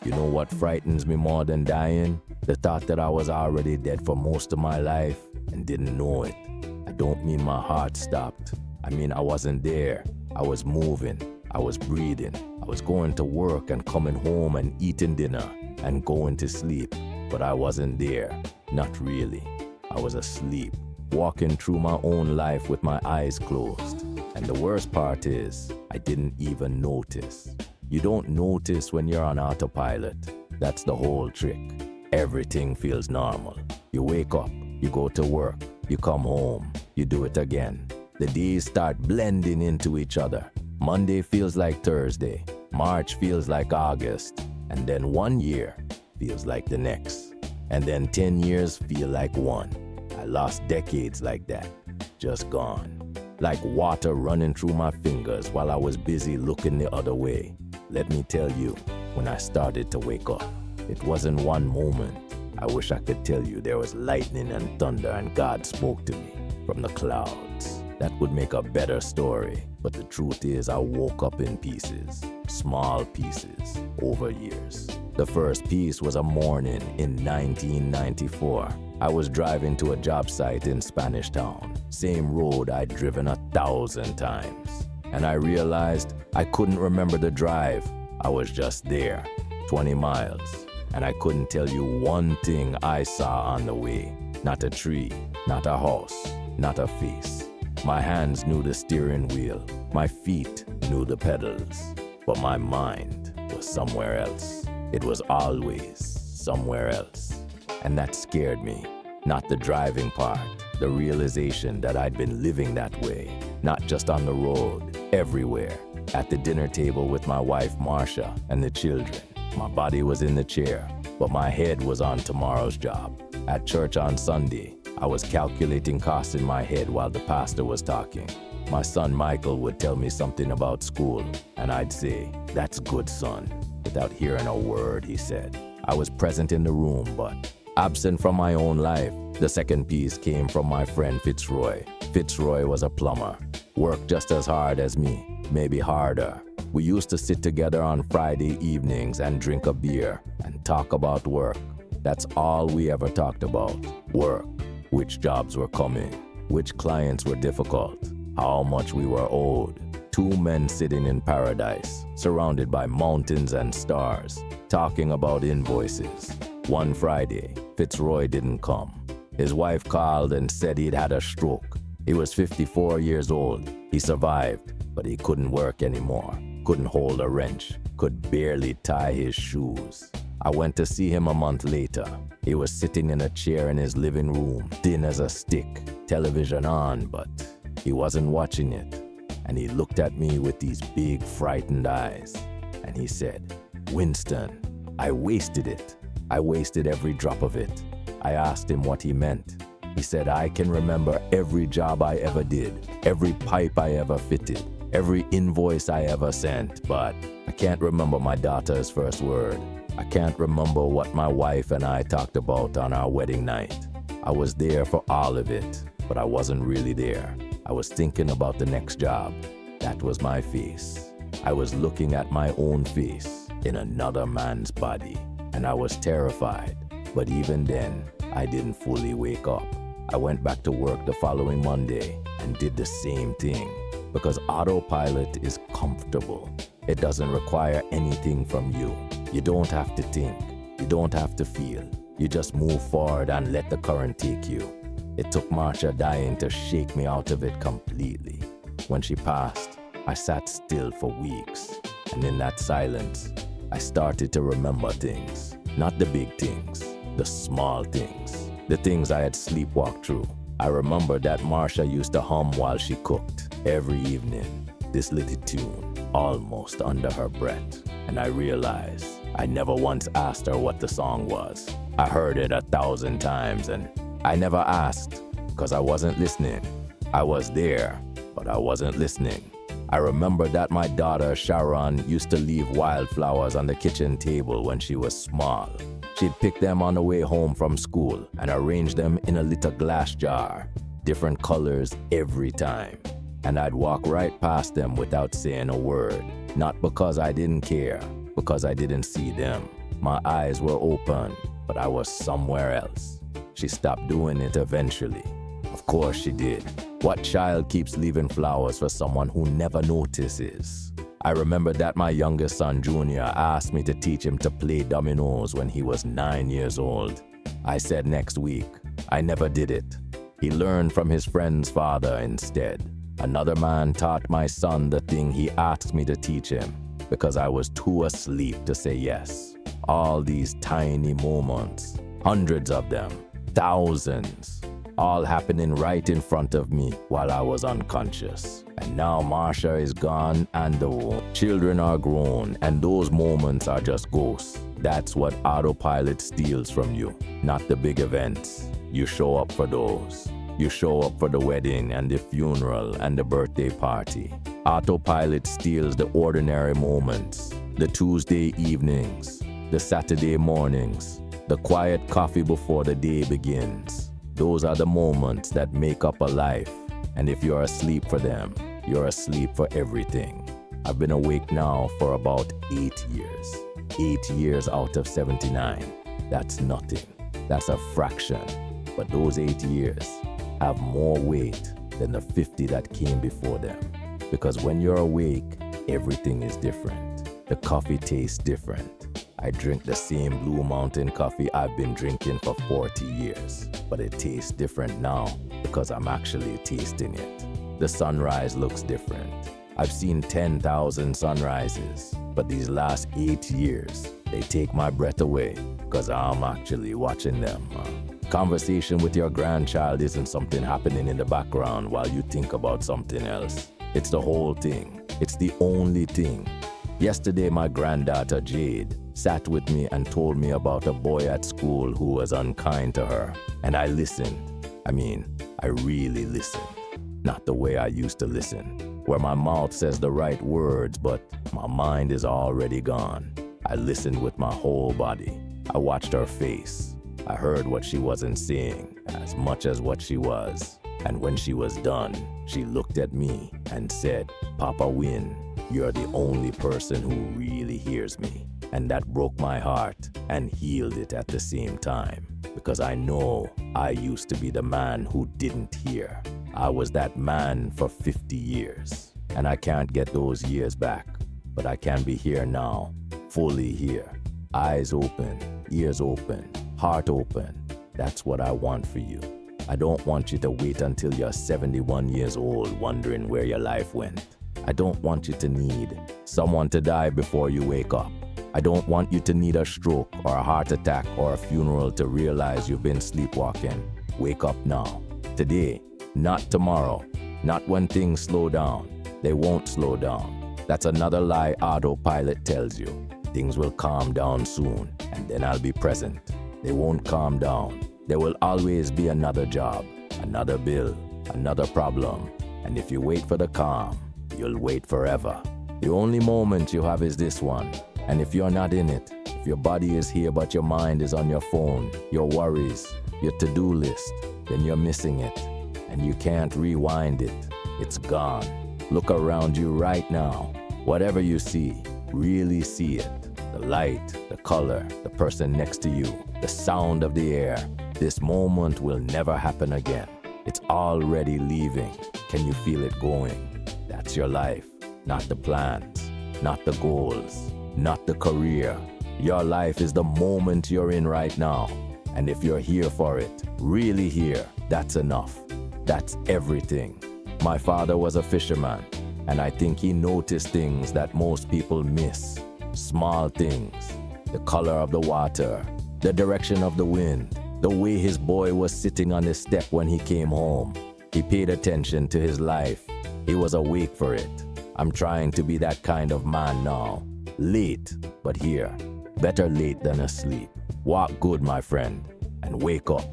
You know what frightens me more than dying? The thought that I was already dead for most of my life and didn't know it. I don't mean my heart stopped. I mean I wasn't there. I was moving. I was breathing. I was going to work and coming home and eating dinner and going to sleep. But I wasn't there. Not really. I was asleep, walking through my own life with my eyes closed. And the worst part is, I didn't even notice. You don't notice when you're on autopilot. That's the whole trick. Everything feels normal. You wake up, you go to work, you come home, you do it again. The days start blending into each other. Monday feels like Thursday, March feels like August, and then 1 year feels like the next. And then 10 years feel like one. I lost decades like that, just gone. Like water running through my fingers while I was busy looking the other way. Let me tell you, when I started to wake up, it wasn't one moment. I wish I could tell you there was lightning and thunder and God spoke to me from the clouds. That would make a better story, but the truth is I woke up in pieces, small pieces, over years. The first piece was a morning in 1994. I was driving to a job site in Spanish Town, same road I'd driven 1,000 times. And I realized I couldn't remember the drive. I was just there, 20 miles. And I couldn't tell you one thing I saw on the way. Not a tree, not a house, not a face. My hands knew the steering wheel. My feet knew the pedals. But my mind was somewhere else. It was always somewhere else. And that scared me. Not the driving part, the realization that I'd been living that way. Not just on the road, everywhere. At the dinner table with my wife Marcia and the children. My body was in the chair, but my head was on tomorrow's job. At church on Sunday, I was calculating costs in my head while the pastor was talking. My son Michael would tell me something about school, and I'd say, "That's good, son," without hearing a word he said. I was present in the room, but absent from my own life. The second piece came from my friend Fitzroy. Fitzroy was a plumber, worked just as hard as me, maybe harder. We used to sit together on Friday evenings and drink a beer and talk about work. That's all we ever talked about, work. Which jobs were coming, which clients were difficult, how much we were owed. Two men sitting in paradise, surrounded by mountains and stars, talking about invoices. One Friday, Fitzroy didn't come. His wife called and said he'd had a stroke. He was 54 years old. He survived, but he couldn't work anymore. Couldn't hold a wrench. Could barely tie his shoes. I went to see him a month later. He was sitting in a chair in his living room, thin as a stick, television on, but he wasn't watching it. And he looked at me with these big, frightened eyes. And he said, "Winston, I wasted it. I wasted every drop of it." I asked him what he meant. He said, "I can remember every job I ever did, every pipe I ever fitted, every invoice I ever sent, but I can't remember my daughter's first word. I can't remember what my wife and I talked about on our wedding night. I was there for all of it, but I wasn't really there. I was thinking about the next job. That was my face. I was looking at my own face in another man's body, and I was terrified. But even then, I didn't fully wake up. I went back to work the following Monday and did the same thing, because autopilot is comfortable. It doesn't require anything from you. You don't have to think. You don't have to feel. You just move forward and let the current take you. It took Marcia dying to shake me out of it completely. When she passed, I sat still for weeks, and in that silence, I started to remember things. Not the big things, the small things, the things I had sleepwalked through. I remember that Marcia used to hum while she cooked every evening, this little tune, almost under her breath. And I realized I never once asked her what the song was. I heard it 1,000 times and I never asked because I wasn't listening. I was there, but I wasn't listening. I remember that my daughter Sharon used to leave wildflowers on the kitchen table when she was small. She'd pick them on the way home from school and arrange them in a little glass jar, different colors every time. And I'd walk right past them without saying a word, not because I didn't care, because I didn't see them. My eyes were open, but I was somewhere else. She stopped doing it eventually. Of course she did. What child keeps leaving flowers for someone who never notices? I remember that my youngest son, Junior, asked me to teach him to play dominoes when he was 9 years old. I said next week. I never did it. He learned from his friend's father instead. Another man taught my son the thing he asked me to teach him because I was too asleep to say yes. All these tiny moments, hundreds of them, thousands, all happening right in front of me while I was unconscious. And now Marcia is gone and the children are grown, and those moments are just ghosts. That's what autopilot steals from you, not the big events. You show up for those. You show up for the wedding and the funeral and the birthday party. Autopilot steals the ordinary moments, the Tuesday evenings, the Saturday mornings, the quiet coffee before the day begins. Those are the moments that make up a life, and if you're asleep for them, you're asleep for everything. I've been awake now for about 8 years. 8 years out of 79. That's nothing. That's a fraction. But those 8 years have more weight than the 50 that came before them. Because when you're awake, everything is different. The coffee tastes different. I drink the same Blue Mountain coffee I've been drinking for 40 years, but it tastes different now because I'm actually tasting it. The sunrise looks different. I've seen 10,000 sunrises, but these last 8 years, they take my breath away because I'm actually watching them. Conversation with your grandchild isn't something happening in the background while you think about something else. It's the whole thing. It's the only thing. Yesterday, my granddaughter Jade sat with me and told me about a boy at school who was unkind to her. And I listened. I really listened. Not the way I used to listen, where my mouth says the right words, but my mind is already gone. I listened with my whole body. I watched her face. I heard what she wasn't saying as much as what she was. And when she was done, she looked at me and said, "Papa Win, you're the only person who really hears me." And that broke my heart and healed it at the same time. Because I know I used to be the man who didn't hear. I was that man for 50 years. And I can't get those years back. But I can be here now, fully here. Eyes open, ears open, heart open. That's what I want for you. I don't want you to wait until you're 71 years old wondering where your life went. I don't want you to need someone to die before you wake up. I don't want you to need a stroke or a heart attack or a funeral to realize you've been sleepwalking. Wake up now. Today, not tomorrow. Not when things slow down. They won't slow down. That's another lie autopilot tells you. Things will calm down soon, and then I'll be present. They won't calm down. There will always be another job, another bill, another problem. And if you wait for the calm, you'll wait forever. The only moment you have is this one. And if you're not in it, if your body is here but your mind is on your phone, your worries, your to-do list, then you're missing it. And you can't rewind it. It's gone. Look around you right now. Whatever you see, really see it. The light, the color, the person next to you, the sound of the air. This moment will never happen again. It's already leaving. Can you feel it going? That's your life, not the plans, not the goals, not the career. Your life is the moment you're in right now. And if you're here for it, really here, that's enough. That's everything. My father was a fisherman, and I think he noticed things that most people miss. Small things, the color of the water, the direction of the wind, the way his boy was sitting on his step when he came home. He paid attention to his life. He was awake for it. I'm trying to be that kind of man now. Late, but here. Better late than asleep. Walk good, my friend, and wake up.